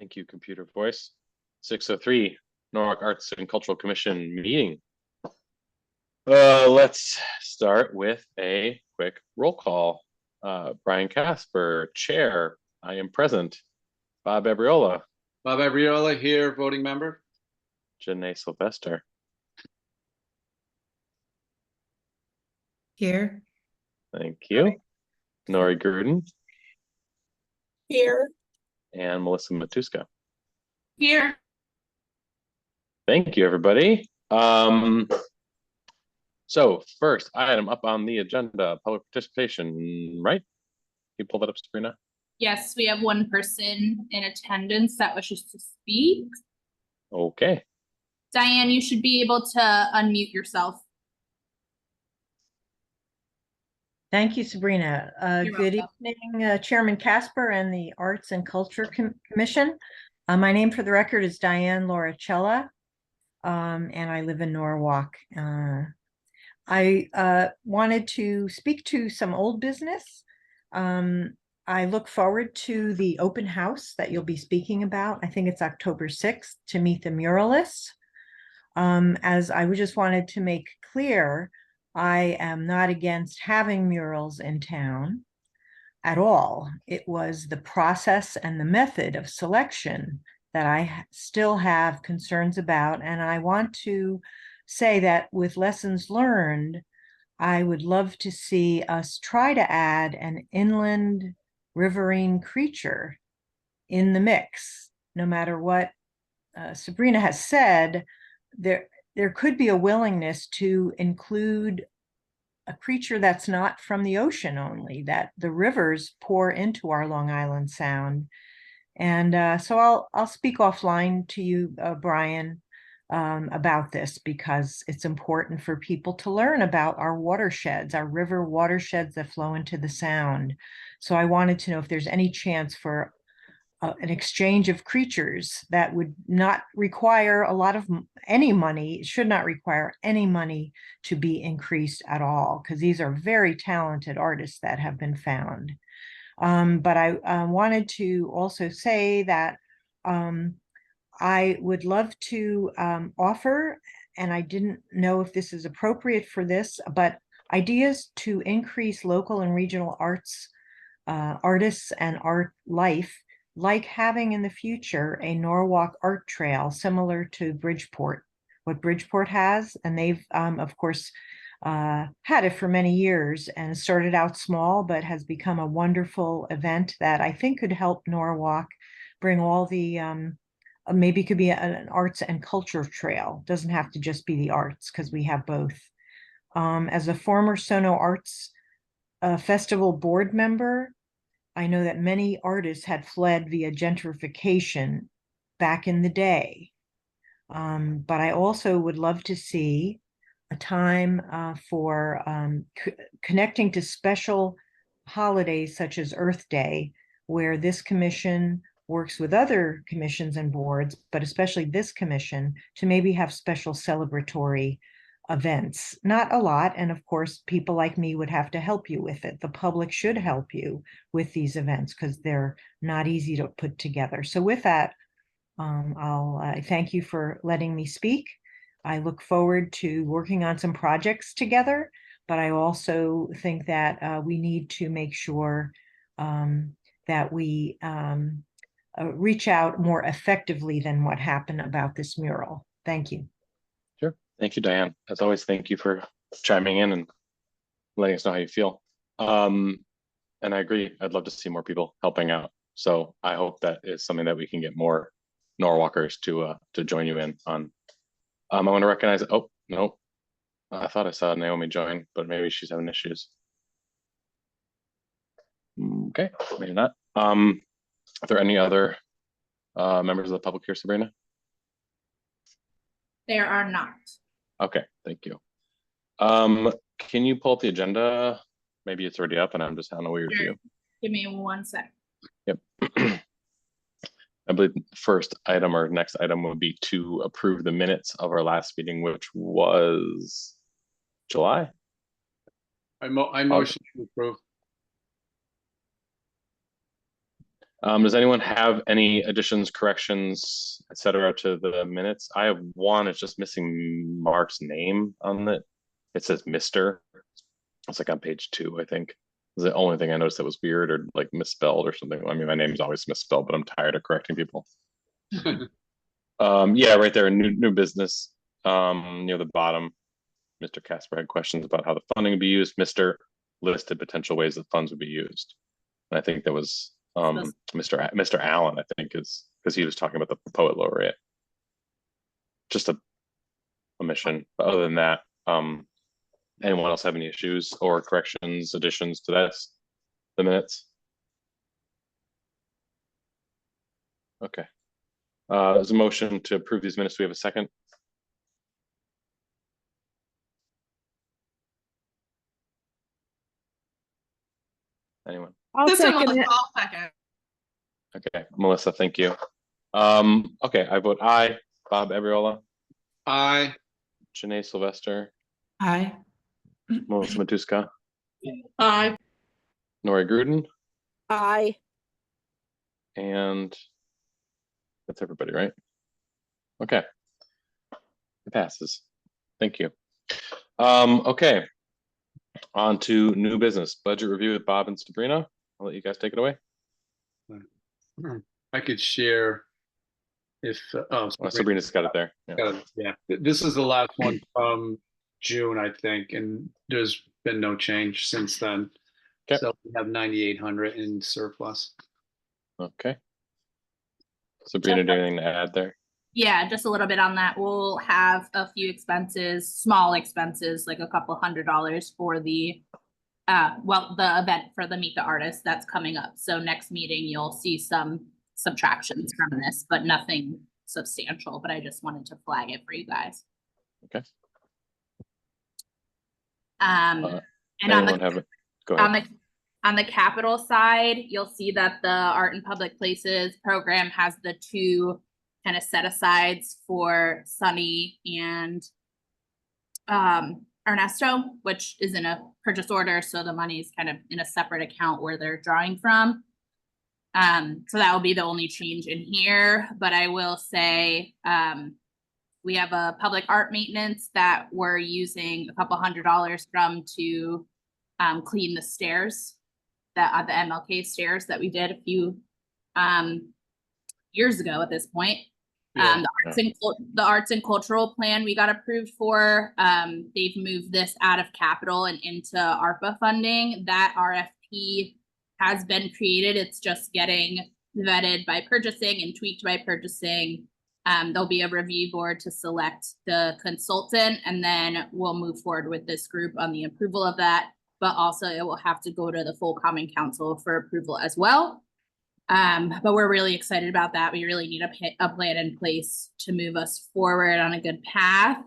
Thank you, computer voice. 6:03, Norwalk Arts and Cultural Commission meeting. Let's start with a quick roll call. Brian Casper, Chair. I am present. Bob Abriola. Bob Abriola here, voting member. Janae Sylvester. Here. Thank you. Nori Gruden. Here. And Melissa Matuska. Here. Thank you, everybody. So first item up on the agenda, public participation, right? You pull that up, Sabrina? Yes, we have one person in attendance that wishes to speak. Okay. Diane, you should be able to unmute yourself. Thank you, Sabrina. You're Good welcome. evening, Chairman Casper and the Arts and Culture Commission. My name for the record is Diane Lauricella, and I live in Norwalk. I wanted to speak to some old business. I look forward to the open house that you'll be speaking about. I think it's October 6th to meet the muralists. As I just wanted to make clear, I am not against having murals in town at all. It was the process and the method of selection that I still have concerns about. And I want to say that with lessons learned, I would love to see us try to add an inland riverine creature in the mix. No matter what Sabrina has said, there could be a willingness to include a creature that's not from the ocean only, that the rivers pour into our Long Island Sound. And so I'll speak offline to you, Brian, about this, because it's important for people to learn about our watersheds, our river watersheds that flow into the Sound. So I wanted to know if there's any chance for an exchange of creatures that would not require a lot of any money. It should not require any money to be increased at all, because these are very talented artists that have been found. But I wanted to also say that I would love to offer, and I didn't know if this is appropriate for this, but ideas to increase local and regional arts, artists and art life, like having in the future a Norwalk art trail similar to Bridgeport, what Bridgeport has. And they've, of course, had it for many years and started out small, but has become a wonderful event that I think could help Norwalk bring all the, maybe it could be an arts and culture trail. Doesn't have to just be the arts, because we have both. As a former Sono Arts Festival board member, I know that many artists had fled via gentrification back in the day. But I also would love to see a time for connecting to special holidays such as Earth Day, where this commission works with other commissions and boards, but especially this commission, to maybe have special celebratory events. Not a lot, and of course people like me would have to help you with it. The public should help you with these events because they're not easy to put together. So with that, I'll thank you for letting me speak. I look forward to working on some projects together, but I also think that we need to make sure that we reach out more effectively than what happened about this mural. Thank you. Sure. Thank you, Diane. As always, thank you for chiming in and letting us know how you feel. And I agree, I'd love to see more people helping out. So I hope that is something that we can get more Norwalkers to join you in on. I want to recognize, oh, no. I thought I saw Naomi join, but maybe she's having issues. Okay, maybe not. Are there any other members of the public here, Sabrina? There are not. Okay, thank you. Can you pull up the agenda? Maybe it's already up and I'm just having a weird view. Give me 1 sec. Yep. I believe the first item or next item would be to approve the minutes of our last meeting, which was July. I motion to approve. Does anyone have any additions, corrections, et cetera, to the minutes? I have one. It's just missing Mark's name on it. It says Mr. It's like on page 2, I think. Is the only thing I noticed that was weird or like misspelled or something. I mean, my name's always misspelled, but I'm tired of correcting people. Yeah, right there, new business. Near the bottom, Mr. Casper had questions about how the funding would be used. Mr. listed potential ways that funds would be used. And I think that was Mr. Allen, I think, is because he was talking about the poet laureate. Just a omission. But other than that, anyone else have any issues or corrections, additions to the minutes? Okay. There's a motion to approve these minutes. Do we have a second? Anyone? I'll This is second Melissa, it. I'll second. Okay, Melissa, thank you. Okay, I vote aye. Bob Ebriola, Aye. Janae Sylvester, Aye. Melissa Matuska, Aye. Nori Gruden, Aye. and that's everybody, right? Okay. It passes. Thank you. Okay. On to new business. Budget review with Bob and Sabrina. I'll let you guys take it away. I could share if, Oh, Sabrina's got it there. Yeah. yeah, this is the last one from June, I think, and there's been no change since then. Okay. So we have 9,800 in surplus. Okay. Sabrina, do you have anything to add there? Yeah, just a little bit on that. We'll have a few expenses, small expenses, like a couple $100 for the the event for the Meet the Artist that's coming up. So next meeting, you'll see some subtractions from this, but nothing substantial, but I just wanted to flag it for you guys. Okay. And on Anyone have it? Go ahead. On the capital side, you'll see that the Art in Public Places program has the 2 kind of set asides for Sunny and Ernesto, which is in a purchase order. So the money is kind of in a separate account where they're drawing from. So that will be the only change in here, but I will say, we have a public art maintenance that we're using a couple $100 from to clean the stairs, the MLK stairs that we did a few years ago at this point. Yeah. The arts and cultural plan we got approved for. They've moved this out of capital and into ARPA funding. That RFP has been created. It's just getting vetted by purchasing and tweaked by purchasing. There'll be a review board to select the consultant, and then we'll move forward with this group on the approval of that. But also it will have to go to the full Common Council for approval as well. But we're really excited about that. We really need a plan in place to move us forward on a good path.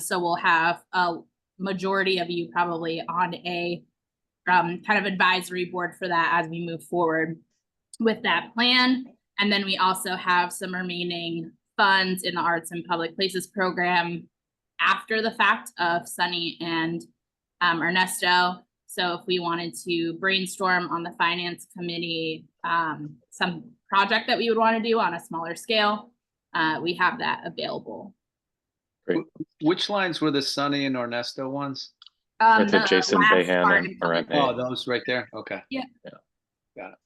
So we'll have a majority of you probably on a kind of advisory board for that as we move forward with that plan. And then we also have some remaining funds in the Arts and Public Places program after the fact of Sunny and Ernesto. So if we wanted to brainstorm on the finance committee, some project that we would want to do on a smaller scale, we have that available. Great. Which lines were the Sunny and Ernesto ones? Right there, The Jason last Behan part and in public- Miranda. Oh, those right there. Okay. Yeah. Got it.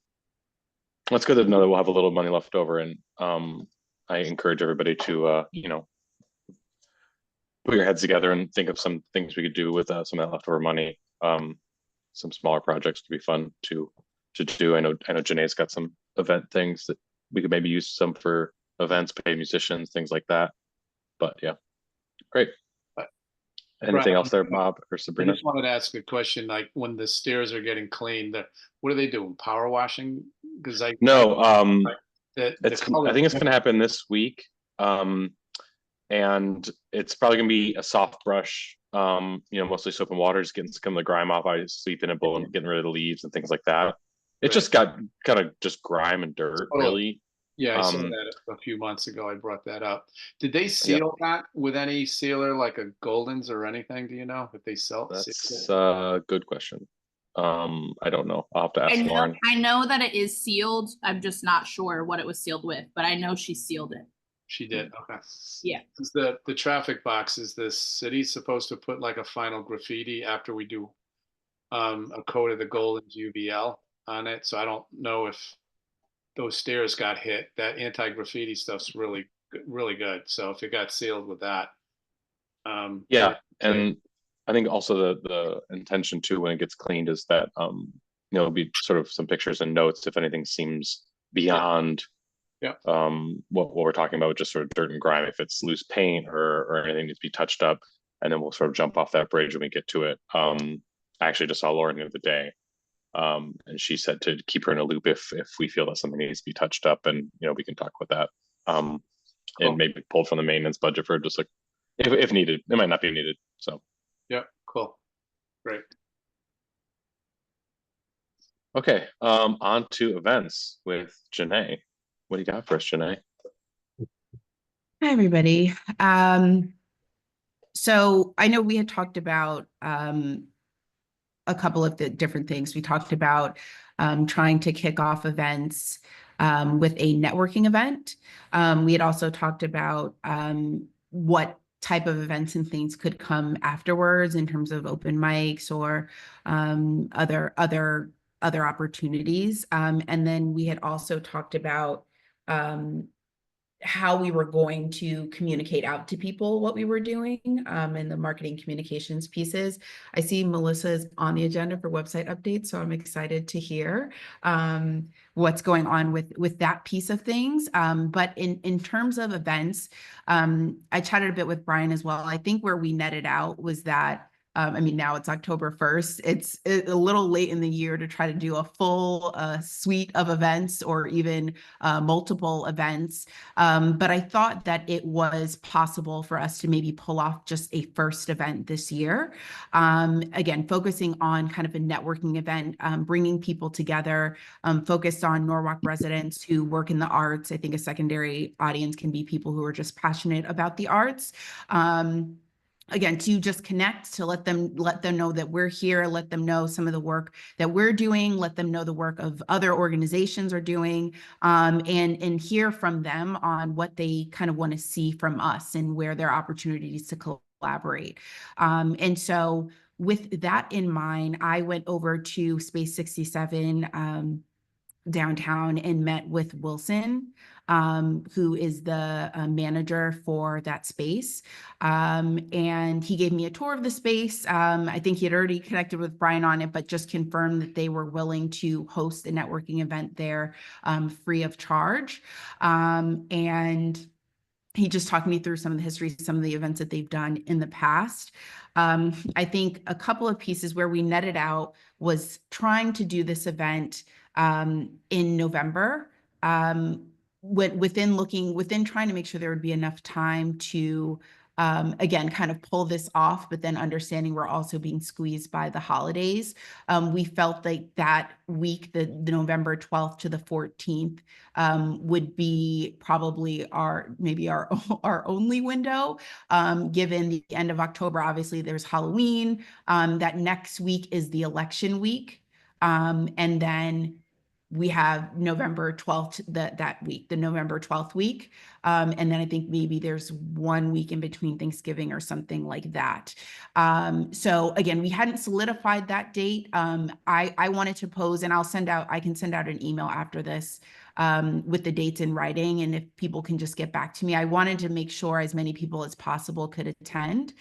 Well, it's good to know that we'll have a little money left over, and I encourage everybody to put your heads together and think of some things we could do with some of that leftover money. Some smaller projects could be fun to do. I know Janae's got some event things that we could maybe use some for events, pay musicians, things like that. But yeah, great. Anything else there, Bob or I Sabrina? just wanted to ask a question, like when the stairs are getting cleaned, what are they doing? Power washing? Because No, the I color- think it's gonna happen this week. And it's probably gonna be a soft brush, mostly soap and water, just getting some of the grime off. I sweep in a bowl and getting rid of the leaves and things like that. It Right. just got kind of just grime and dirt, Totally. really. Yeah, I saw Um, that a few months ago. I brought that up. Did they seal that with any sealer like a Golden's or anything? Do you know if they sell? That's seal it? a good question. I don't know. I'll have to ask Lauren. I know that it is sealed. I'm just not sure what it was sealed with, but I know she sealed it. She did, okay. Yeah. Is the traffic box, is the city supposed to put like a final graffiti after we do a coat of the Goldens UVL on it? So I don't know if those stairs got hit. That anti-graffiti stuff's really, really good. So if it got sealed with that. Yeah, and I think also the intention too when it gets cleaned is that it'll be sort of some pictures and notes if anything seems beyond what we're talking about, just sort of dirt and grime, if it's loose paint or anything needs to be touched up, and then we'll sort of jump off that bridge when we get to it. I actually just saw Lauren the other day, and she said to keep her in a loop if we feel that something needs to be touched up, and we can talk about that, and maybe pulled from the maintenance budget for just like if needed. It might not be needed, so yeah, cool, great. okay, on to events with Janae. What do you got for us, Janae? Hi, everybody. So I know we had talked about a couple of the different things. We talked about trying to kick off events with a networking event. We had also talked about what type of events and things could come afterwards in terms of open mics or other opportunities. And then we had also talked about how we were going to communicate out to people what we were doing and the marketing communications pieces. I see Melissa is on the agenda for website updates, so I'm excited to hear what's going on with that piece of things. But in terms of events, I chatted a bit with Brian as well. I think where we netted out was that I mean, now it's October 1st. It's a little late in the year to try to do a full suite of events or even multiple events. But I thought that it was possible for us to maybe pull off just a first event this year. Again, focusing on kind of a networking event, bringing people together, focused on Norwalk residents who work in the arts. I think a secondary audience can be people who are just passionate about the arts. Again, to just connect, to let them know that we're here, let them know some of the work that we're doing, let them know the work of other organizations are doing, and hear from them on what they kind of want to see from us and where there are opportunities to collaborate. And so with that in mind, I went over to Space 67 downtown and met with Wilson, who is the manager for that space. And he gave me a tour of the space. I think he had already connected with Brian on it, but just confirmed that they were willing to host a networking event there free of charge. And he just talked me through some of the history, some of the events that they've done in the past. I think a couple of pieces where we netted out was trying to do this event in November, within trying to make sure there would be enough time to again, kind of pull this off, but then understanding we're also being squeezed by the holidays. We felt like that week, the November 12th to the 14th, would be probably our only window, given the end of October. Obviously, there's Halloween. That next week is the election week. And then we have November 12th, that week, the November 12th week. And then I think maybe there's 1 week in between Thanksgiving or something like that. So again, we hadn't solidified that date. I wanted to pose, and I can send out an email after this with the dates in writing. And if people can just get back to me, I wanted to make sure as many people as possible could attend.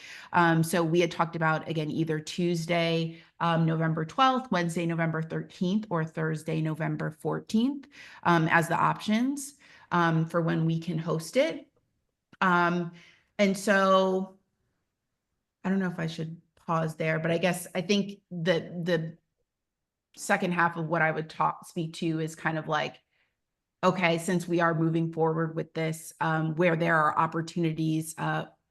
So we had talked about, again, either Tuesday, November 12th, Wednesday, November 13th, or Thursday, November 14th, as the options for when we can host it. And so I don't know if I should pause there, but I think the second half of what I would speak to is kind of like, okay, since we are moving forward with this, where there are opportunities,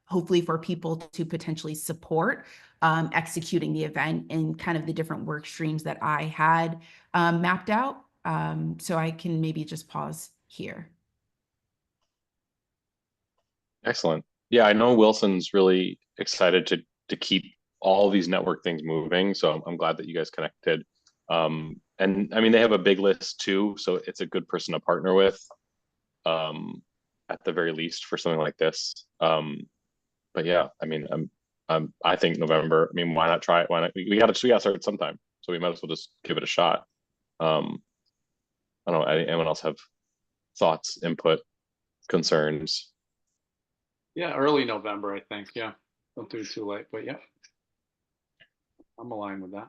hopefully for people to potentially support executing the event and kind of the different work streams that I had mapped out. So I can maybe just pause here. Excellent. Yeah, I know Wilson's really excited to keep all these network things moving. So I'm glad that you guys connected And I mean, they have a big list too, so it's a good person to partner with. At the very least for something like this. But yeah, I mean, I think November. I mean, why not try it? Why not? We gotta start sometime, so we might as well just give it a shot. I don't know. Anyone else have thoughts, input, concerns? Yeah, early November, I think. Yeah, don't do it too late, but yeah, I'm aligned with that.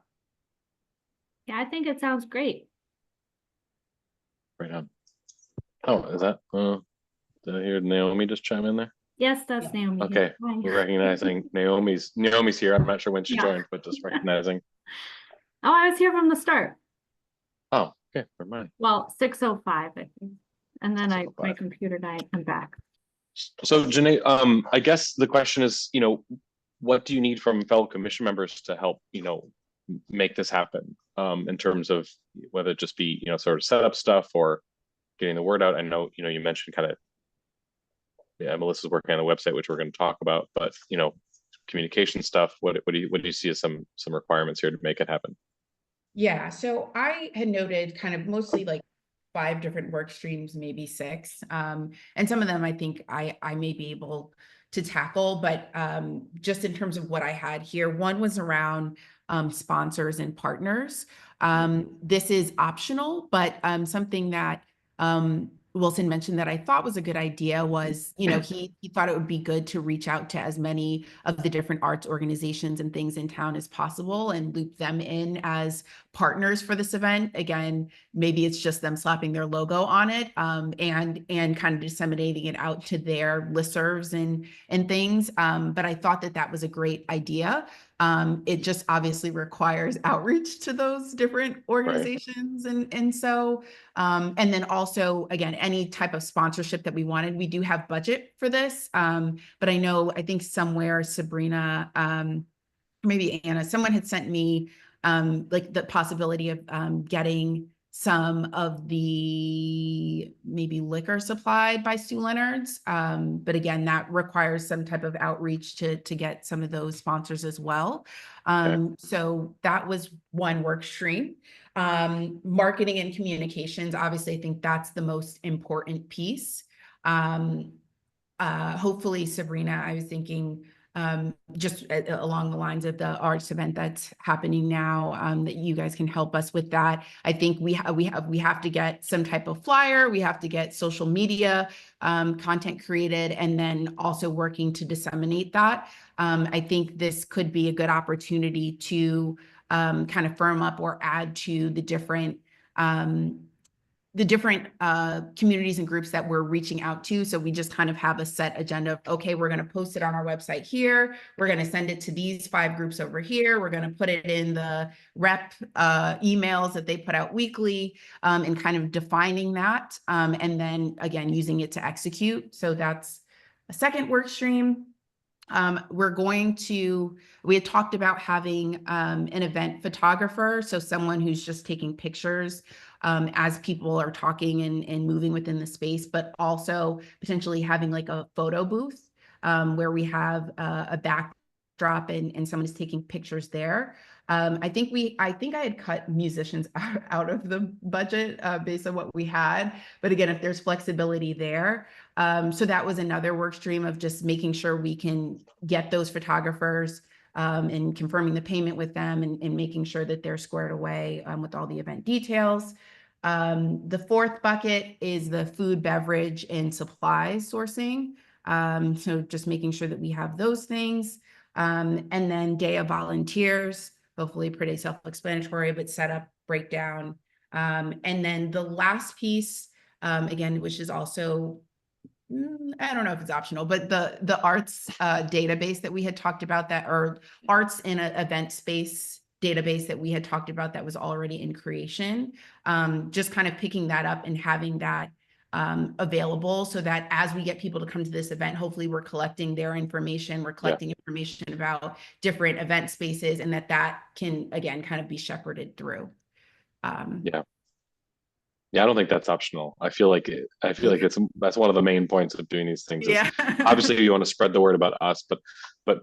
Yeah, I think it sounds great. Right on. Oh, is that? Did I hear Naomi just chime in there? Yes, that's Naomi. Okay, Hi. we're recognizing Naomi's here. I'm not sure when she Yeah. joined, but just recognizing. Oh, I was here from the start. Oh, okay, for mine. Well, 6:05, I think. And then my 6:05. computer died. I'm back. So Janae, I guess the question is, what do you need from fellow commission members to help, make this happen? In terms of whether it just be, sort of setup stuff or getting the word out. I know, you mentioned kind of, yeah, Melissa's working on the website, which we're going to talk about, but communication stuff. What do you see as some requirements here to make it happen? Yeah, so I had noted kind of mostly like 5 different work streams, maybe 6. And some of them I think I may be able to tackle, but just in terms of what I had here, one was around sponsors and partners. This is optional, but something that Wilson mentioned that I thought was a good idea was, he thought it would be good to reach out to as many of the different arts organizations and things in town as possible and loop them in as partners for this event. Again, maybe it's just them slapping their logo on it, and kind of disseminating it out to their listservs and things. But I thought that was a great idea. It just obviously requires outreach to those different organizations. Right. And so, and then also, again, any type of sponsorship that we wanted, we do have budget for this. But I think somewhere Sabrina, maybe Anna, someone had sent me like the possibility of getting some of the maybe liquor supplied by Stu Leonard's. But again, that requires some type of outreach to get some of those sponsors as well. So that was one work stream. Marketing and communications, obviously, I think that's the most important piece. Hopefully, Sabrina, I was thinking just along the lines of the arts event that's happening now, that you guys can help us with that. I think we have to get some type of flyer. We have to get social media content created, and then also working to disseminate that. I think this could be a good opportunity to kind of firm up or add to the different communities and groups that we're reaching out to. So we just kind of have a set agenda of, okay, we're going to post it on our website here. We're going to send it to these 5 groups over here. We're going to put it in the rep emails that they put out weekly, and kind of defining that. And then again, using it to execute. So that's a second work stream. We had talked about having an event photographer. So someone who's just taking pictures as people are talking and moving within the space, but also potentially having like a photo booth where we have a backdrop and someone is taking pictures there. I think I had cut musicians out of the budget based on what we had. But again, if there's flexibility there. So that was another work stream of just making sure we can get those photographers and confirming the payment with them and making sure that they're squared away with all the event details. The 4th bucket is the food, beverage, and supplies sourcing. So just making sure that we have those things. And then day of volunteers, hopefully pretty self-explanatory, but setup, breakdown. And then the last piece, again, which is also, I don't know if it's optional, but the arts database that we had talked about, or arts in an event space database that we had talked about that was already in creation, just kind of picking that up and having that available so that as we get people to come to this event, hopefully we're collecting their information, we're collecting information about different event spaces, and that can, again, kind of be shepherded through. Yeah, I don't think that's optional. I feel like that's one of the main points of doing these things. Yeah. Obviously, you want to spread the word about us, but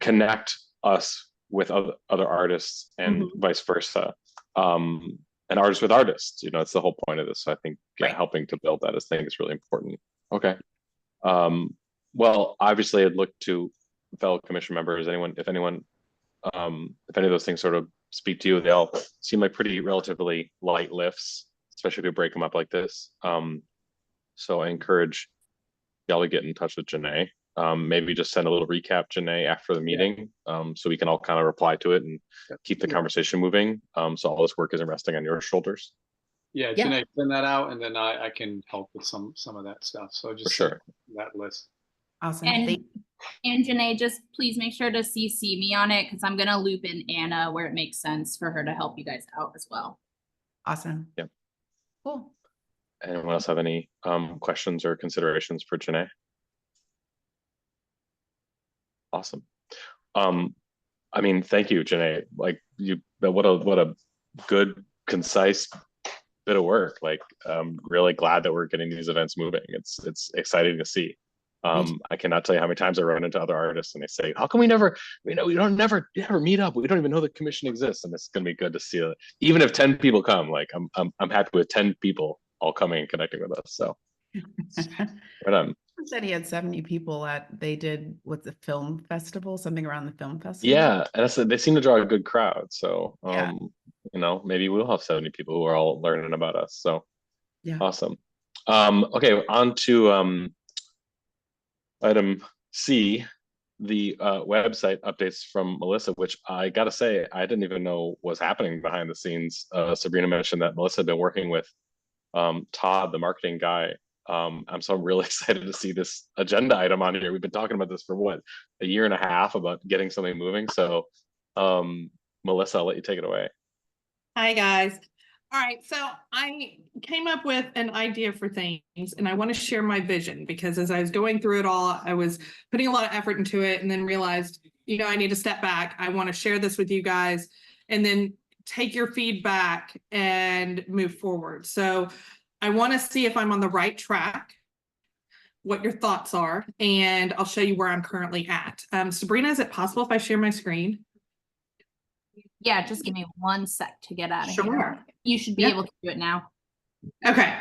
connect us with other artists and vice versa. and artists with artists, you know, it's the whole point of this. So I think Right. helping to build that I think is really important. Okay. Well, obviously I'd look to fellow commission members, if any of those things sort of speak to you, they all seem like pretty relatively light lifts, especially if you break them up like this. So I encourage y'all to get in touch with Janae. Maybe just send a little recap, Janae, after the meeting, so we can all kind of reply to it and keep the conversation moving. So all this work isn't resting on your shoulders. Yeah, Yeah. Janae, send that out, and then I can help with some of that stuff. So For just sure. send that list. Awesome. And Janae, just please make sure to CC me on it, because I'm gonna loop in Anna where it makes sense for her to help you guys out as well. Awesome. Yep. Cool. Anyone else have any questions or considerations for Janae? Awesome. I mean, thank you, Janae. Like what a good, concise bit of work. Like, really glad that we're getting these events moving. It's exciting to see. I cannot tell you how many times I run into other artists and they say, how come we never meet up? We don't even know the commission exists. And it's gonna be good to see it. Even if 10 people come, like I'm happy with 10 people all coming and connecting with us. So right on. Said he had 70 people they did what's the film festival, something around the film festival. Yeah, and they seem to draw a good crowd. So Yeah. you know, maybe we'll have 70 people who are all learning about us. So Yeah. awesome. Okay, on to item C, the website updates from Melissa, which I gotta say, I didn't even know was happening behind the scenes. Sabrina mentioned that Melissa had been working with Todd, the marketing guy. I'm really excited to see this agenda item on here. We've been talking about this for what, a year and a half about getting something moving. So Melissa, I'll let you take it away. Hi, guys. All right, so I came up with an idea for things and I want to share my vision because as I was going through it all, I was putting a lot of effort into it and then realized, you know, I need to step back. I want to share this with you guys and then take your feedback and move forward. So I want to see if I'm on the right track, what your thoughts are, and I'll show you where I'm currently at. Sabrina, is it possible if I share my screen? Yeah, just give me 1 sec to get out of here. Sure. You should be Yeah. able to do it now. Okay,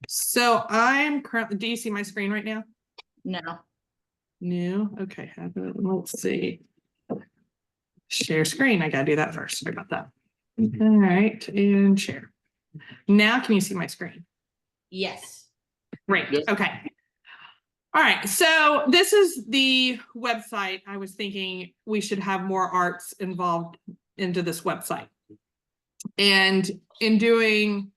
so I'm currently, do you see my screen right now? No. No, okay, let's see. Share screen, I gotta do that first, sorry about that. All right, and share. Now can you see my screen? Yes. Great, Yes. okay. All right, so this is the website. I was thinking we should have more arts involved into this website. And in doing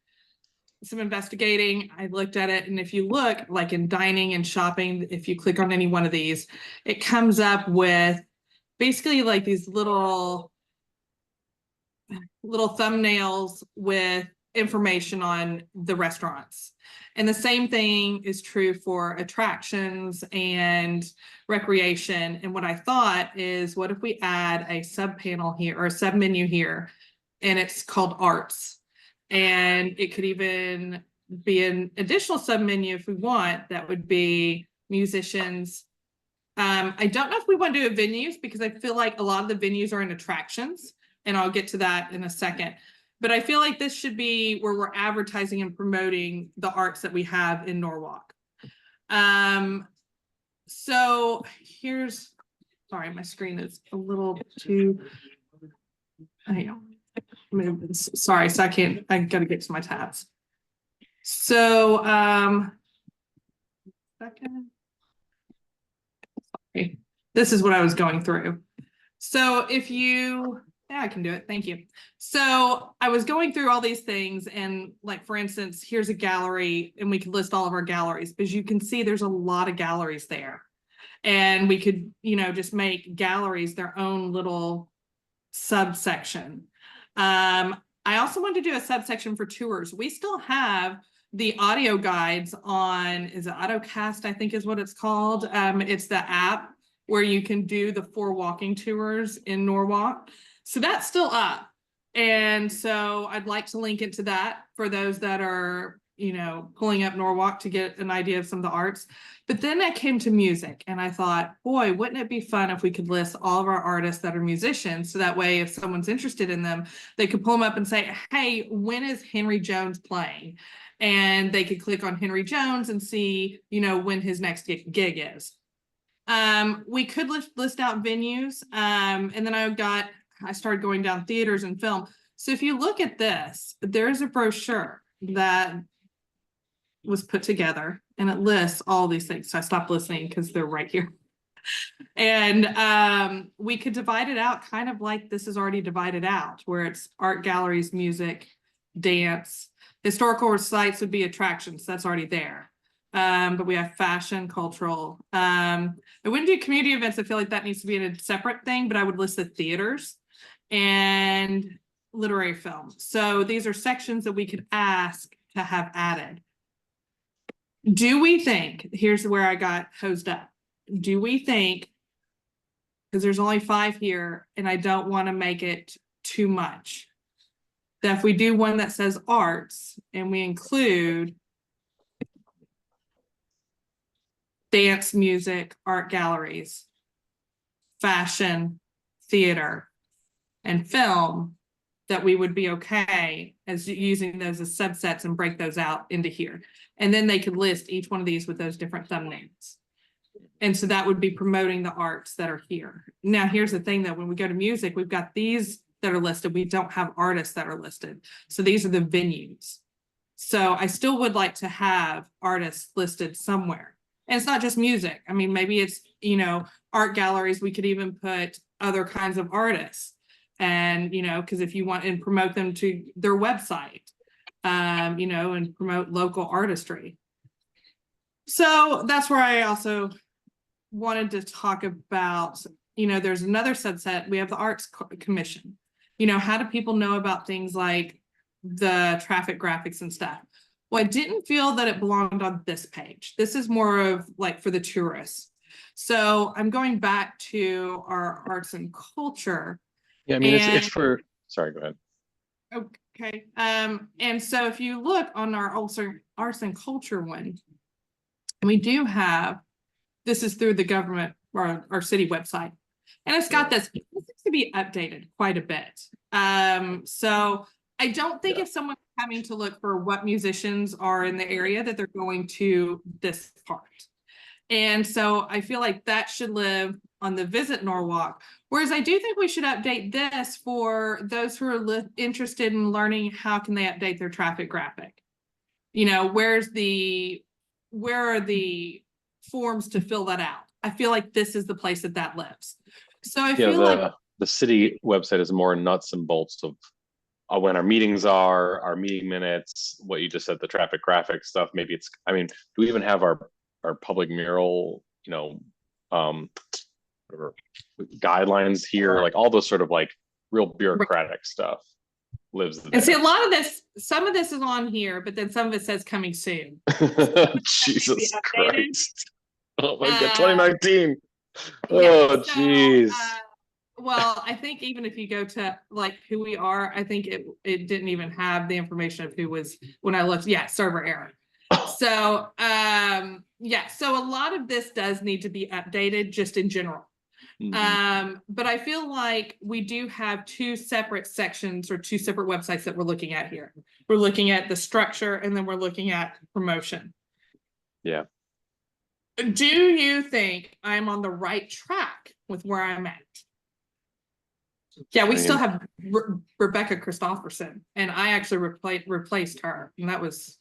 some investigating, I looked at it, and if you look, like in dining and shopping, if you click on any one of these, it comes up with basically like these little thumbnails with information on the restaurants. And the same thing is true for attractions and recreation. And what I thought is, what if we add a sub panel here or a sub menu here, and it's called arts? And it could even be an additional sub menu if we want, that would be musicians. I don't know if we want to do venues because I feel like a lot of the venues are in attractions, and I'll get to that in a second. But I feel like this should be where we're advertising and promoting the arts that we have in Norwalk. So here's, sorry, my screen is a little too, hang on. Sorry, so I gotta get to my tabs. So, second. Sorry. This is what I was going through. So if you, yeah, I can do it. Thank you. So I was going through all these things, and like, for instance, here's a gallery, and we could list all of our galleries, because you can see there's a lot of galleries there. And we could, you know, just make galleries their own little subsection. I also want to do a subsection for tours. We still have the audio guides on, is it AutoCast, I think is what it's called. It's the app where you can do the 4 walking tours in Norwalk. So that's still up. And so I'd like to link it to that for those that are, pulling up Norwalk to get an idea of some of the arts. But then I came to music and I thought, boy, wouldn't it be fun if we could list all of our artists that are musicians? So that way, if someone's interested in them, they could pull them up and say, hey, when is Henry Jones playing? And they could click on Henry Jones and see, when his next gig is. We could list out venues. And then I started going down theaters and film. So if you look at this, there's a brochure that was put together and it lists all these things. So I stopped listening because they're right here. And we could divide it out kind of like this is already divided out, where it's art galleries, music, dance, historical sites would be attractions. That's already there. But we have fashion, cultural. I wouldn't do community events. I feel like that needs to be in a separate thing, but I would list the theaters and literary film. So these are sections that we could ask to have added. Do we think, here's where I got hosed up. Do we think, because there's only 5 here and I don't want to make it too much, that if we do one that says arts and we include dance, music, art galleries, fashion, theater, and film, that we would be okay as using those as subsets and break those out into here. And then they could list each one of these with those different thumbnails. And so that would be promoting the arts that are here. Now, here's the thing that when we go to music, we've got these that are listed. We don't have artists that are listed. So these are the venues. So I still would like to have artists listed somewhere. And it's not just music. I mean, maybe it's, art galleries. We could even put other kinds of artists. And, because if you want and promote them to their website, and promote local artistry. So that's where I also wanted to talk about, there's another subset. We have the Arts Commission. How do people know about things like the traffic graphics and stuff? Well, I didn't feel that it belonged on this page. This is more of like for the tourists. So I'm going back to our arts and culture. Yeah, I mean, it's for, sorry, go ahead. Okay. And so if you look on our arts and culture one, we do have, this is through the government or our city website. And it's got this needs to be updated quite a bit. So I don't think if someone's having to look for what musicians are in the area that they're going to this part. And so I feel like that should live on the Visit Norwalk. Whereas I do think we should update this for those who are interested in learning how can they update their traffic graphic. Where are the forms to fill that out? I feel like this is the place that lives. So I feel like the city website is more nuts and bolts of when our meetings are, our meeting minutes, what you just said, the traffic graphic stuff. Maybe it's, I mean, do we even have our public mural, guidelines here, like all those sort of like real bureaucratic stuff lives there. And see, a lot of this, some of this is on here, but then some of it says coming soon. Jesus Christ. Oh my God, 2019. Oh, jeez. Well, I think even if you go to like who we are, I think it didn't even have the information of who was when I looked. Yeah, server error. So so a lot of this does need to be updated just in general. But I feel like we do have 2 separate sections or 2 separate websites that we're looking at here. We're looking at the structure and then we're looking at promotion. Yeah. Do you think I'm on the right track with where I'm at? Yeah, we still have Rebecca Christopherson, and I actually replaced her, and that was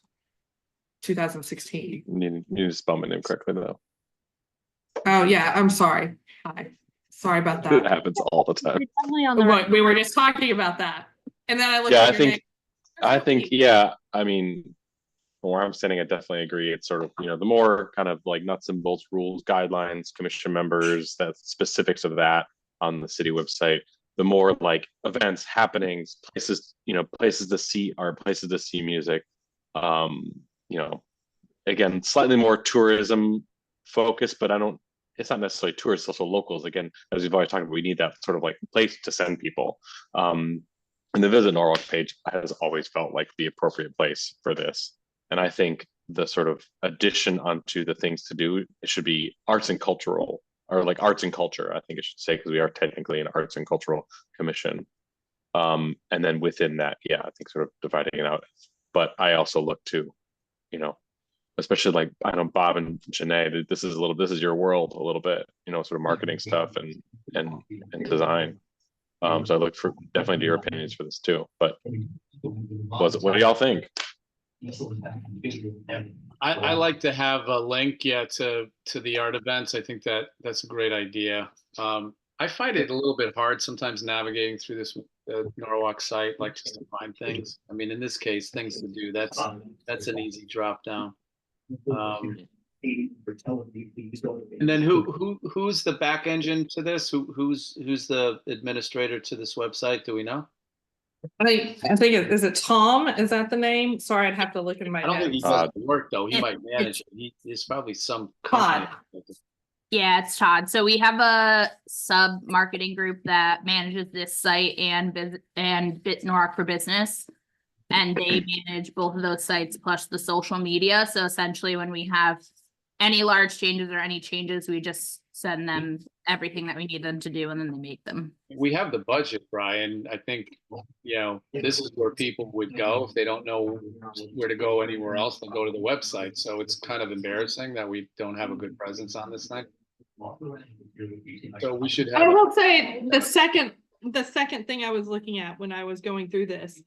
2016. You need to spell my name correctly though. Oh yeah, I'm sorry. Hi. Sorry about that. It happens all the time. Definitely on the right. We were just talking about that. And then I looked Yeah, at your name. I mean, from where I'm standing, I definitely agree. It's sort of, the more kind of like nuts and bolts rules, guidelines, commission members, that specifics of that on the city website, the more like events, happenings, places, places to see art, places to see music. Again, slightly more tourism focused, but it's not necessarily tourists, also locals. Again, as we've always talked about, we need that sort of like place to send people. And the Visit Norwalk page has always felt like the appropriate place for this. And I think the sort of addition onto the things to do, it should be arts and cultural, or like arts and culture, I think it should say, because we are technically an arts and cultural commission. And then within that, yeah, I think sort of dividing it out. But I also look to, you know, especially like, I know Bob and Janae, this is your world a little bit, you know, sort of marketing stuff and design. So I look for definitely to your opinions for this too. But what do y'all think? I like to have a link, to the art events. I think that's a great idea. I find it a little bit hard sometimes navigating through this Norwalk site, like just to find things. I mean, in this case, things to do, that's an easy drop down. And then who's the back engine to this? Who's the administrator to this website? Do we know? I think is it Tom? Is that the name? Sorry, I'd have to look in my I don't think he notes. does the work though. He might manage it. There's probably some company. Yeah, it's Todd. So we have a sub marketing group that manages this site and Norwalk for Business. And they manage both of those sites plus the social media. So essentially when we have any large changes or any changes, we just send them everything that we need them to do and then they make them. We have the budget, Brian. I think, this is where people would go if they don't know where to go anywhere else. They'll go to the website. So it's kind of embarrassing that we don't have a good presence on this thing. So we should I have. will say the second thing I was looking at when I was going through this,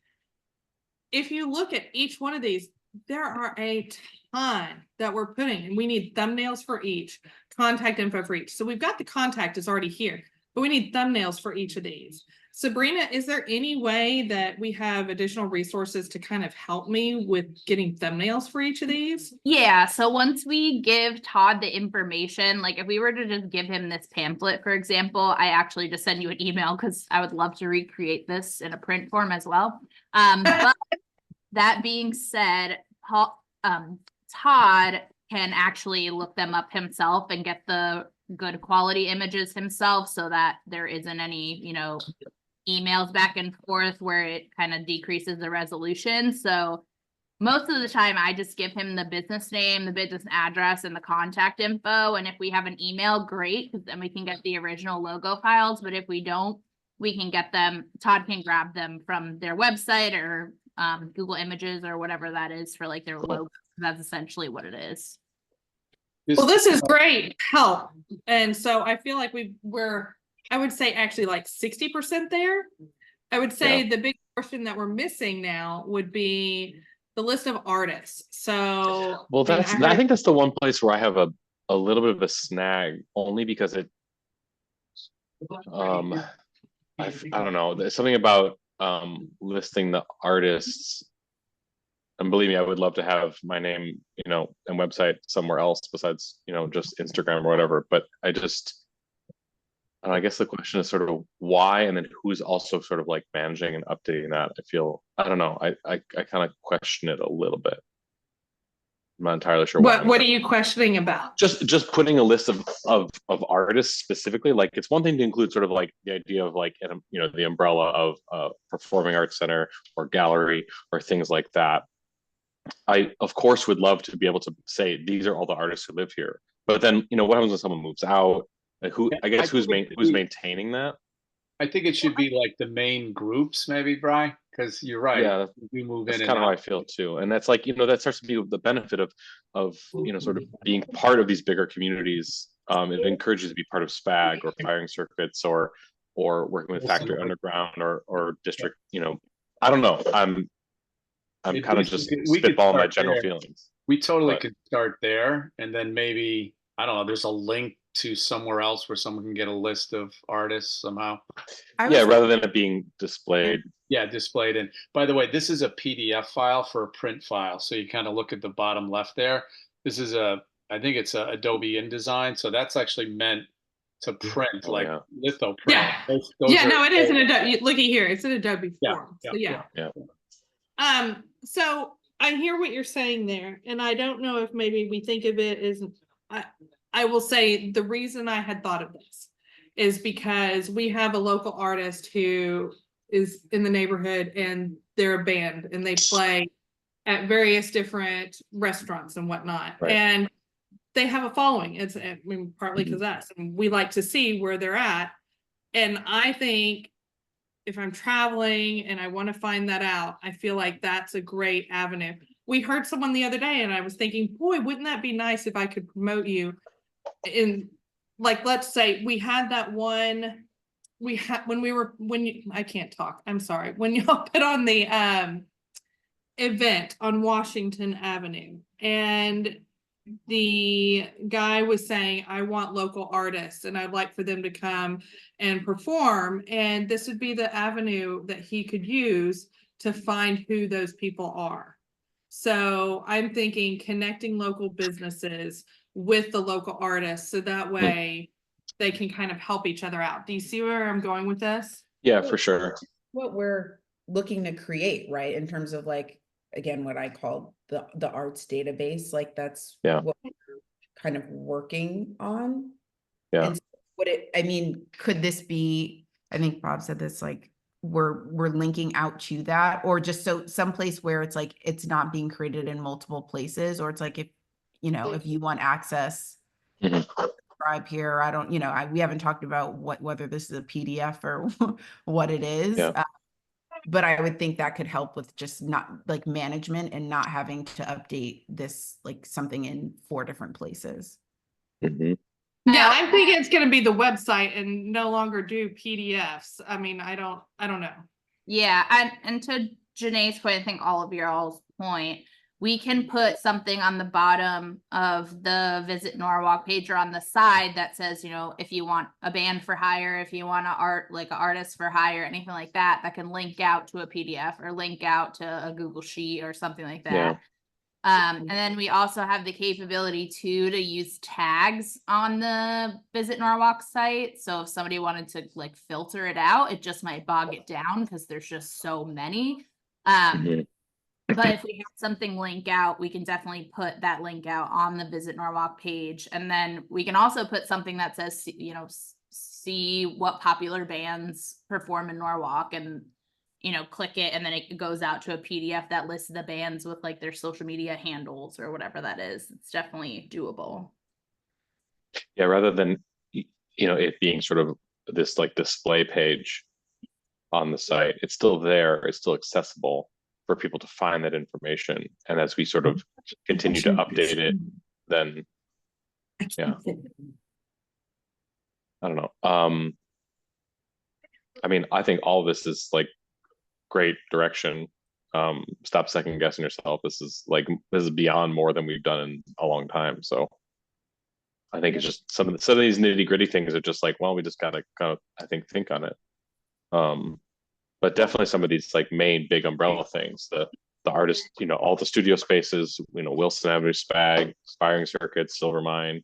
if you look at each one of these, there are a ton that we're putting, and we need thumbnails for each, contact info for each. So we've got the contact is already here, but we need thumbnails for each of these. Sabrina, is there any way that we have additional resources to kind of help me with getting thumbnails for each of these? Yeah, so once we give Todd the information, like if we were to just give him this pamphlet, for example, I actually just send you an email because I would love to recreate this in a print form as well. But that being said, Todd can actually look them up himself and get the good quality images himself so that there isn't any, emails back and forth where it kind of decreases the resolution. So most of the time I just give him the business name, the business address, and the contact info. And if we have an email, great, because then we can get the original logo files. But if we don't, we can get them, Todd can grab them from their website or Google Images or whatever that is for like their logo. That's essentially what it is. Well, this is great help. And so I feel like we're, I would say actually like 60% there. I would say the big portion that we're missing now would be the list of artists. So well, I think that's the one place where I have a little bit of a snag, only because it I don't know, there's something about listing the artists, and believe me, I would love to have my name, and website somewhere else besides, just Instagram or whatever. But I guess the question is sort of why, and then who's also sort of like managing and updating that. I don't know. I kind of question it a little bit. I'm not entirely sure why. What are you questioning about? Just putting a list of artists specifically. Like, it's one thing to include sort of like the idea of like, the umbrella of a performing arts center or gallery or things like that. I of course would love to be able to say these are all the artists who live here. But then, what happens when someone moves out? Who's maintaining that? I think it should be like the main groups, maybe, Brian, because you're right. Yeah, we move that's in. kind of how I feel too, and that's like that starts to be the benefit of sort of being part of these bigger communities. It encourages you to be part of SPAG or firing circuits or working with Factory Underground or district. I don't know. I'm kind of just spitballing my general feelings. We totally could start there, and then maybe I don't know. There's a link to somewhere else where someone can get a list of artists somehow. Rather than it being displayed. Yeah, displayed. And by the way, this is a PDF file for a print file. So you kind of look at the bottom left there. This is I think it's a Adobe InDesign. So that's actually meant to print, litho print. Yeah. Those It is an Adobe. Looky here, it's an Adobe form. Yeah. So I hear what you're saying there, and I don't know if maybe we think of it as I will say the reason I had thought of this is because we have a local artist who is in the neighborhood and they're a band and they play at various different restaurants and whatnot. Right. And they have a following. It's, I mean, partly Mhm. because us, and we like to see where they're at. And I think if I'm traveling and I want to find that out, I feel like that's a great avenue. We heard someone the other day and I was thinking, boy, wouldn't that be nice if I could promote you in, like, let's say we had that one, we had, I can't talk, I'm sorry, when y'all put on the event on Washington Avenue, and the guy was saying, I want local artists and I'd like for them to come and perform. And this would be the avenue that he could use to find who those people are. So I'm thinking connecting local businesses with the local artists, so that way they can kind of help each other out. Do you see where I'm going with this? Yeah, for sure. What we're looking to create, right? In terms of like, again, what I call the arts database, like that's Yeah. what we're kind of working on. Yeah. And I mean, could this be, I think Bob said this, like we're linking out to that, or just so someplace where it's like it's not being created in multiple places, or it's like if if you want access, Mhm. subscribe here. I don't, we haven't talked about whether this is a PDF or what it is. Yeah. But I would think that could help with just not like management and not having to update this, like something in 4 different places. Mhm. Yeah, I'm thinking it's gonna be the website and no longer do PDFs. I mean, I don't know. Yeah, and to Janae's point, I think all of y'all's point, we can put something on the bottom of the Visit Norwalk page or on the side that says, if you want a band for hire, if you want an artist for hire, anything like that, that can link out to a PDF or link out to a Google Sheet or something like that. Yeah. And then we also have the capability to use tags on the Visit Norwalk site. So if somebody wanted to like filter it out, it just might bog it down because there's just so many. Mhm. But if we have something link out, we can definitely put that link out on the Visit Norwalk page. And then we can also put something that says, see what popular bands perform in Norwalk, and click it, and then it goes out to a PDF that lists the bands with like their social media handles or whatever that is. It's definitely doable. Yeah, rather than it being sort of this like display page on the site, it's still there, it's still accessible for people to find that information. And as we sort of continue to update it, then yeah, I don't know. I mean, I think all of this is like great direction. Stop second guessing yourself. This is beyond more than we've done in a long time. So I think it's just some of these nitty gritty things are just like, well, we just gotta kind of, I think on it. But definitely some of these like main big umbrella things, the artists, all the studio spaces, Wilson Avenue, Spag, Aspiring Circuits, Silvermine,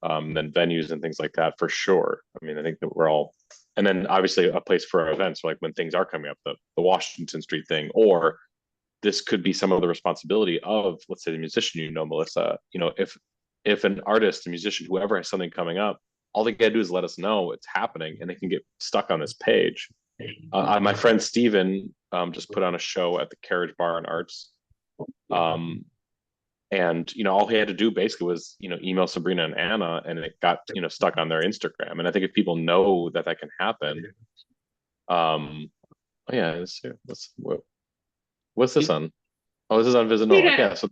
then venues and things like that for sure. I mean, I think that we're all, and then obviously a place for our events, like when things are coming up, the Washington Street thing, or this could be some of the responsibility of, let's say, the musician, Melissa, if an artist, a musician, whoever has something coming up, all they gotta do is let us know it's happening, and they can get stuck on this page. My friend Steven just put on a show at the Carriage Bar and Arts. And all he had to do basically was email Sabrina and Anna, and it got stuck on their Instagram. And I think if people know that can happen, yeah, what's this on? Oh, this is on Visit Norwalk. Yeah, so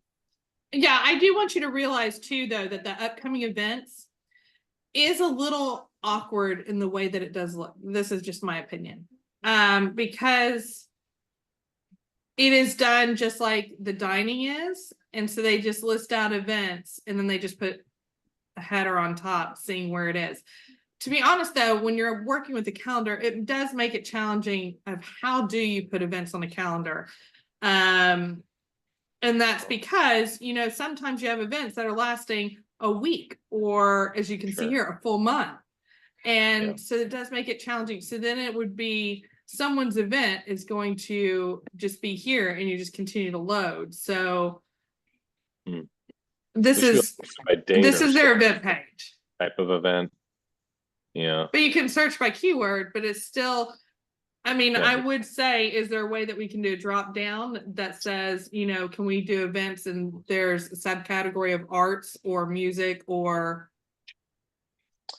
yeah, I do want you to realize too, though, that the upcoming events is a little awkward in the way that it does look. This is just my opinion. Because it is done just like the dining is. And so they just list out events and then they just put a header on top seeing where it is. To be honest, though, when you're working with the calendar, it does make it challenging of how do you put events on the calendar. And that's because, sometimes you have events that are lasting a week, or as you can see here, a full month. And so it does make it challenging. So then it would be someone's event is going to just be here and you just continue to load. So this is their event page. Type of event. Yeah. But you can search by keyword, but it's still, I mean, Yeah. I would say, is there a way that we can do a drop down that says, you know, can we do events and there's a subcategory of arts or music or,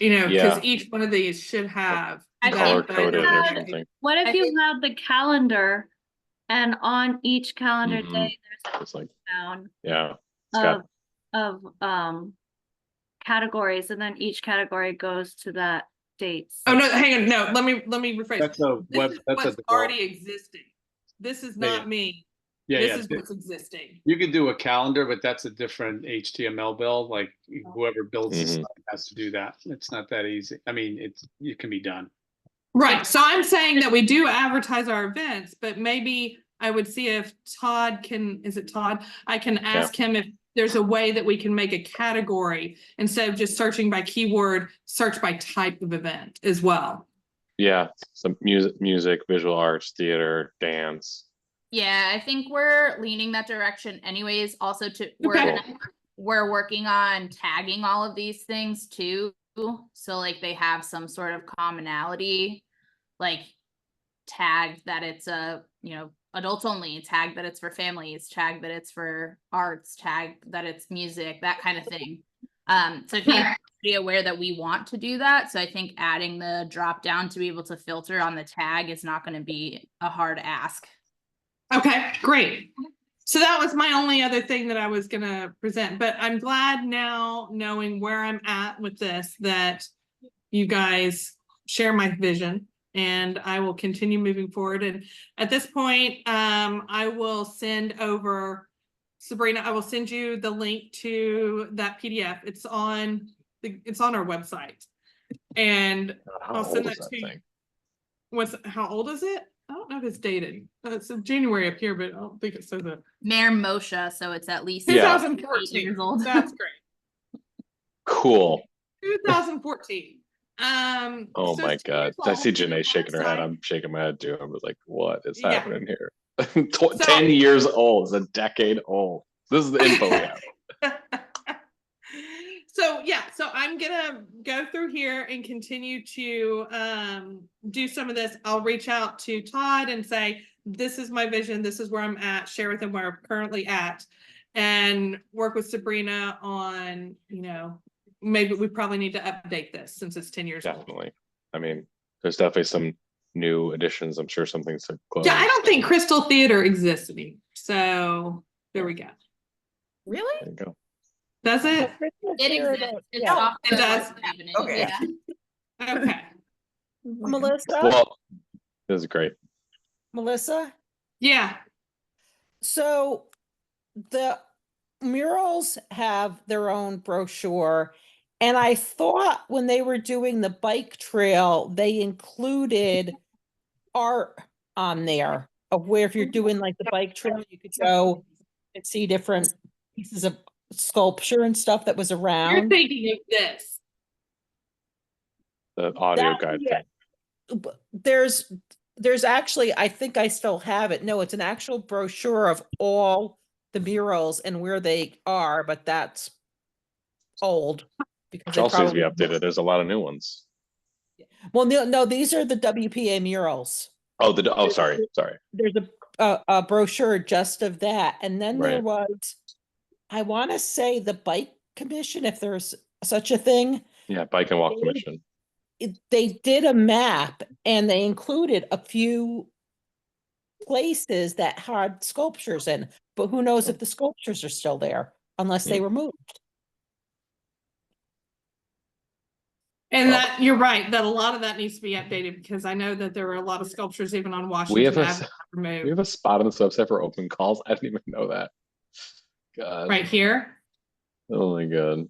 you know, because Yeah. each one of these should have I Color think that, but I know coded or that- something. What I if you think- have the calendar and on each calendar Mhm. day, there's It's like, a town yeah, it's got, of categories, and then each category goes to that dates. Oh, no, hang on, no, let me rephrase. That's a This web, is that's a what's develop- already existing. This is Yeah, yeah. not me. Yeah, This yeah. is what's existing. You could do a calendar, but that's a different HTML build. Like whoever builds this Mhm. site has to do that. It's not that easy. I mean, it can be done. Right, so I'm saying that we do advertise our events, but maybe I would see if Todd can, is it Todd? I can ask him if there's a way that we can make a category instead of just searching by keyword, search by type of event as well. yeah, some music, visual arts, theater, dance. Yeah, I think we're leaning that direction anyways. Also Okay. we're working on tagging all of these things too. So like they have some sort of commonality, like tag that it's a, you know, adults only, tag that it's for families, tag that it's for arts, tag that it's music, that kind of thing. So I think be aware that we want to do that. So I think adding the drop down to be able to filter on the tag is not going to be a hard ask. Okay, great. So that was my only other thing that I was gonna present, but I'm glad now knowing where I'm at with this, that you guys share my vision and I will continue moving forward. And at this point, I will send over, Sabrina, I will send you the link to that PDF. It's on our website. And How I'll send old is that that to you. thing? How old is it? I don't know if it's dated. It's in January up here, but I don't think it says it. Mayor Moshe, so it's at least Yeah. 2014. years old. That's great. Cool. 2014. Oh so my it's 2 God. years I old see on the Janae shaking her head. website. I'm shaking my head too. I was like, what is Yeah. happening here? So- 10 years old. It's a decade old. This is the info we have. So yeah, so I'm gonna go through here and continue to do some of this. I'll reach out to Todd and say, this is my vision, this is where I'm at, share with him where I'm currently at, and work with Sabrina on, you know, maybe we probably need to update this since it's 10 years old. Definitely. I mean, there's definitely some new additions. I'm sure some things have closed. Yeah, I don't think Crystal Theater exists anymore. So there we go. Really? There you go. Does it? It exists. It's Yeah. off It the does. West Avenue, Okay. yeah. Okay. Melissa, Well, this is great. Melissa, Yeah. so the murals have their own brochure. And I thought when they were doing the bike trail, they included art on there of where if you're doing like the bike trail, you could go and see different pieces of sculpture and stuff that was You're around. thinking of this. The audio That- guide yeah. thing. There's actually, I think I still have it. No, it's an actual brochure of all the murals and where they are, but that's old. Because Which they also needs to be probably- updated. There's a lot of new ones. Well, no, these are the WPA murals. Oh, sorry. There's a brochure just of that. And then there Right. was, I want to say the bike commission, if there's such a thing. Yeah, bike and walk They- commission. They did a map and they included a few places that had sculptures in, but who knows if the sculptures are still there unless they were moved. And Well- that, you're right, that a lot of that needs to be updated because I know that there were a lot of sculptures even on We Washington have Avenue we removed. have a spot on this website for open calls. I didn't even know that. God. Right here. Oh my God.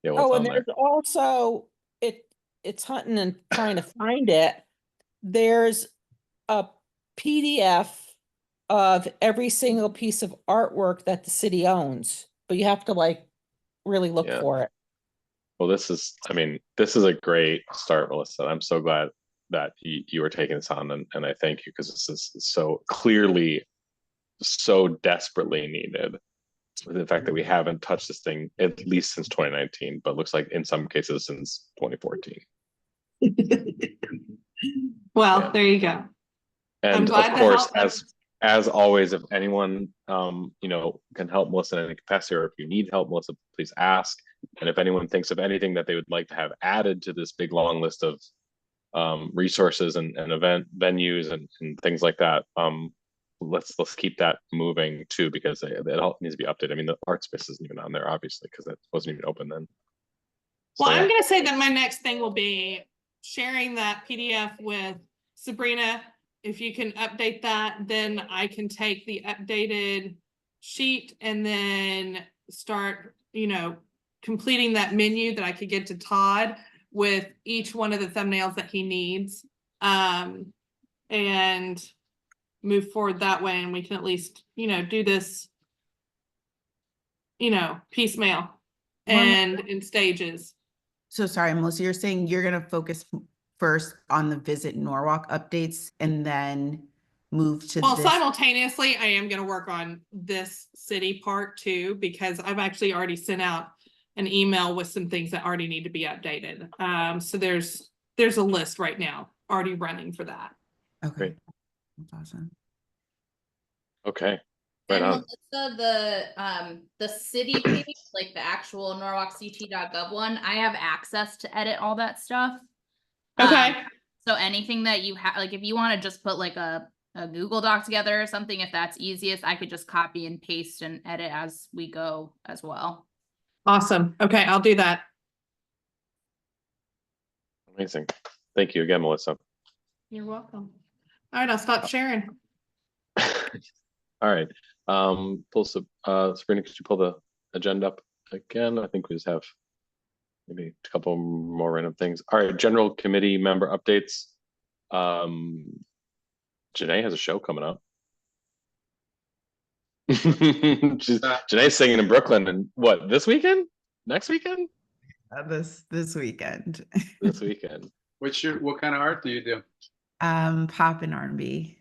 Yeah, what's Oh, on and there? there's also, it's hunting and trying to find it. There's a PDF of every single piece of artwork that the city owns, but you have to like really look Yeah. for it. Well, this is a great start, Melissa. I'm so glad that you were taking this on, and I thank you because this is so clearly, so desperately needed. The fact that we haven't touched this thing at least since 2019, but looks like in some cases since 2014. Well, Yeah. there you go. And glad of to course, help. as always, if anyone can help Melissa in any capacity, or if you need help, Melissa, please ask. And if anyone thinks of anything that they would like to have added to this big long list of resources and event venues and things like that, let's keep that moving too, because it all needs to be updated. I mean, the art space isn't even on there, obviously, because it wasn't even open then. Well, So, I'm gonna say that my next thing will be sharing that PDF with Sabrina. If you can update that, then I can take the updated sheet and then start, completing that menu that I could get to Todd with each one of the thumbnails that he needs. And move forward that way, and we can at least, do this, piecemeal and in stages. So sorry, Melissa, you're saying you're going to focus first on the Visit Norwalk updates and then move to Well, this? simultaneously, I am going to work on this city part too, because I've actually already sent out an email with some things that already need to be updated. So there's a list right now already running for that. Okay. Great. That's awesome. okay. Right And on. Melissa, the city page, like the actual norwalkct.gov one, I have access to edit all that stuff. Okay. So anything that you have, like if you want to just put like a Google Doc together or something, if that's easiest, I could just copy and paste and edit as we go as well. Awesome. Okay, I'll do that. Amazing. Thank you again, Melissa. You're welcome. All right, I'll stop sharing. All right. Sabrina, could you pull the agenda up again? I think we just have maybe a couple more random things. All right, general committee member updates. Janae has a show coming up. Janae's singing in Brooklyn, and what, this weekend? Next weekend? This weekend. This weekend. What kind of art do you do? Pop and R&B.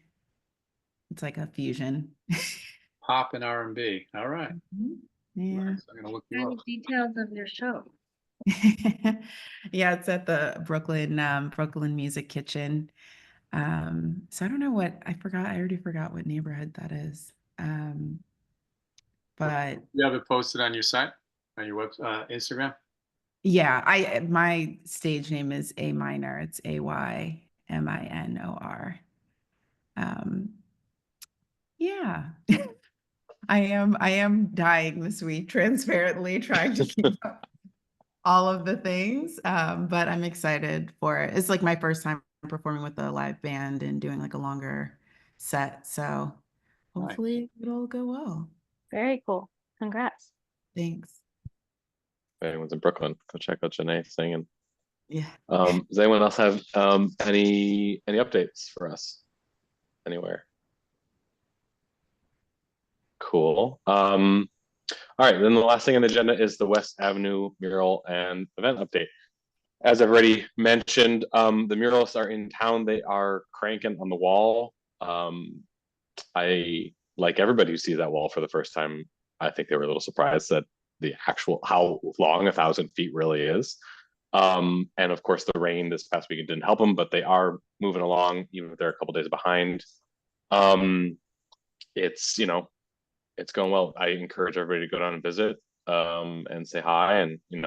It's like a fusion. Pop and R&B. All right. Yeah. Nice. I'm gonna look you Any up. details of your show? Yeah, it's at the Brooklyn Music Kitchen. So I don't know what I already forgot what neighborhood that is. But You have it posted on your site, on your Instagram? yeah, my stage name is A Minor. It's AYMINOR. Yeah. I am dying this week, transparently trying to keep up all of the things. But I'm excited for it. It's like my first time performing with a live band and doing like a longer set. So hopefully it'll go well. Very cool. Congrats. Thanks. If anyone's in Brooklyn, go check out Janae singing. Yeah. Does anyone else have any updates for us anywhere? Cool. All right, then the last thing on the agenda is the West Avenue mural and event update. As I've already mentioned, the muralists are in town. They are cranking on the wall. I, like everybody who sees that wall for the first time, I think they were a little surprised that how long 1,000 feet really is. And of course, the rain this past weekend didn't help them, but they are moving along, even if they're a couple days behind. It's going well. I encourage everybody to go down and visit, and say hi, and bring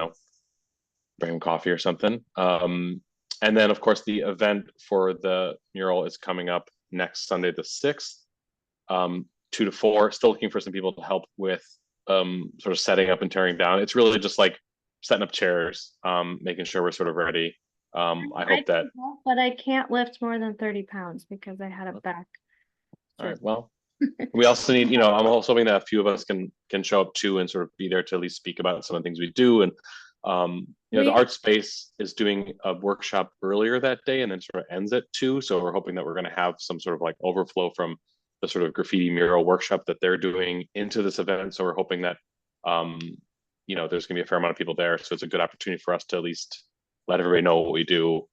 them coffee or something. And then, of course, the event for the mural is coming up next Sunday, the 6th, 2 to 4. Still looking for some people to help with sort of setting up and tearing down. It's really just like setting up chairs, making sure we're sort of ready. I hope that. But I can't lift more than 30 pounds because I had a back. All right. Well, we also need, I'm also hoping that a few of us can show up too and sort of be there to at least speak about some of the things we do. And the art space is doing a workshop earlier that day and then sort of ends at 2. So we're hoping that we're going to have some sort of like overflow from the sort of graffiti mural workshop that they're doing into this event. So we're hoping that there's going to be a fair amount of people there. So it's a good opportunity for us to at least let everybody know what we do,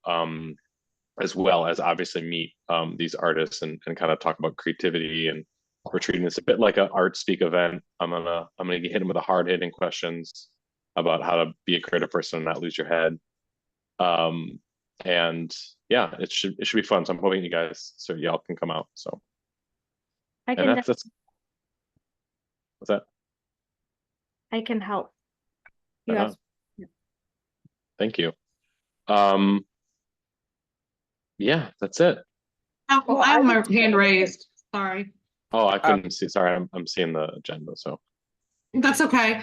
as well as obviously meet these artists and kind of talk about creativity. And we're treating this a bit like an art speak event. I'm gonna hit them with the hard hitting questions about how to be a creative person and not lose your head. And And yeah, it should be fun. So I'm hoping you guys, so y'all can come out. So, I and can, that's what's that? I can help. You Right asked- on. Thank you. Yeah, that's it. Oh, Well, I have I my would- hand raised. Sorry. Oh, I couldn't see. Sorry, I'm seeing the agenda. So That's okay.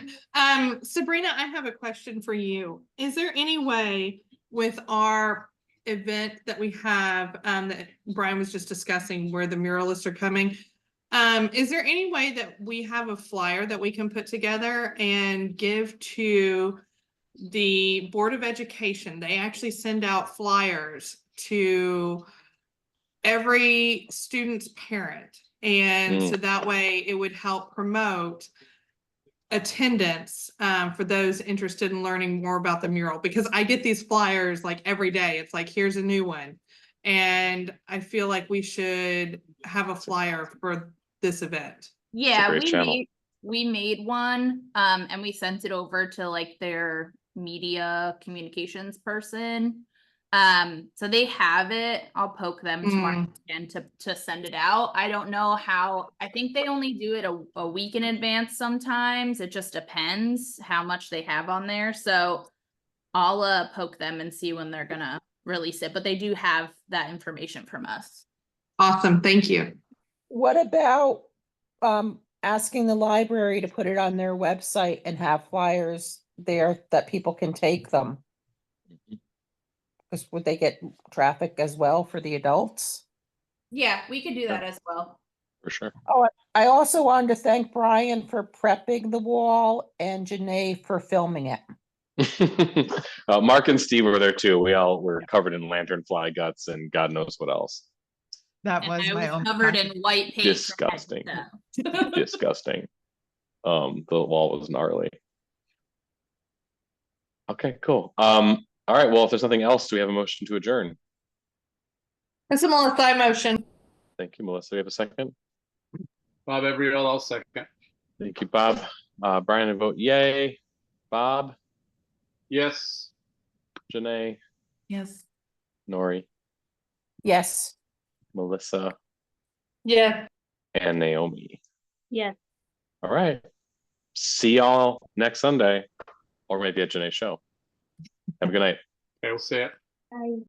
Sabrina, I have a question for you. Is there any way with our event that we have, that Brian was just discussing where the muralists are coming? Is there any way that we have a flyer that we can put together and give to the Board of Education? They actually send out flyers to every student's parent. And so that way it would help promote attendance for those interested in learning more about the mural, because I get these flyers like every day. It's like, here's a new one. And I feel like we should have a flyer for this event. Yeah, great channel. we made one, and we sent it over to like their media communications person. So they have it. I'll poke them tomorrow again to send it out. I don't know how, I think they only do it a week in advance sometimes. It just depends how much they have on there. So I'll poke them and see when they're gonna release it, but they do have that information from us. Awesome, thank you. What about asking the library to put it on their website and have flyers there that people can take them? Because would they get traffic as well for the adults? Yeah, we could do that as well. for sure. I also wanted to thank Brian for prepping the wall and Janae for filming it. Mark and Steve were there too. We all were covered in lantern fly guts and God knows what else. That And was I my was own. covered passion. in white paint. from head to Disgusting. toe. Disgusting. The wall was gnarly. Okay, cool. All right. Well, if there's nothing else, do we have a motion to adjourn? That's a Melissa motion. Thank you, Melissa. Do we have a second? Bob Ebriel, I'll second. Thank you, Bob. Brian, I vote yay. Bob, Yes. Janae, Yes. Nori, Yes. Melissa, Yeah. and Naomi. Yes. All right. See y'all next Sunday, or maybe at Janae's show. Have a good night. Okay, we'll see it. Bye.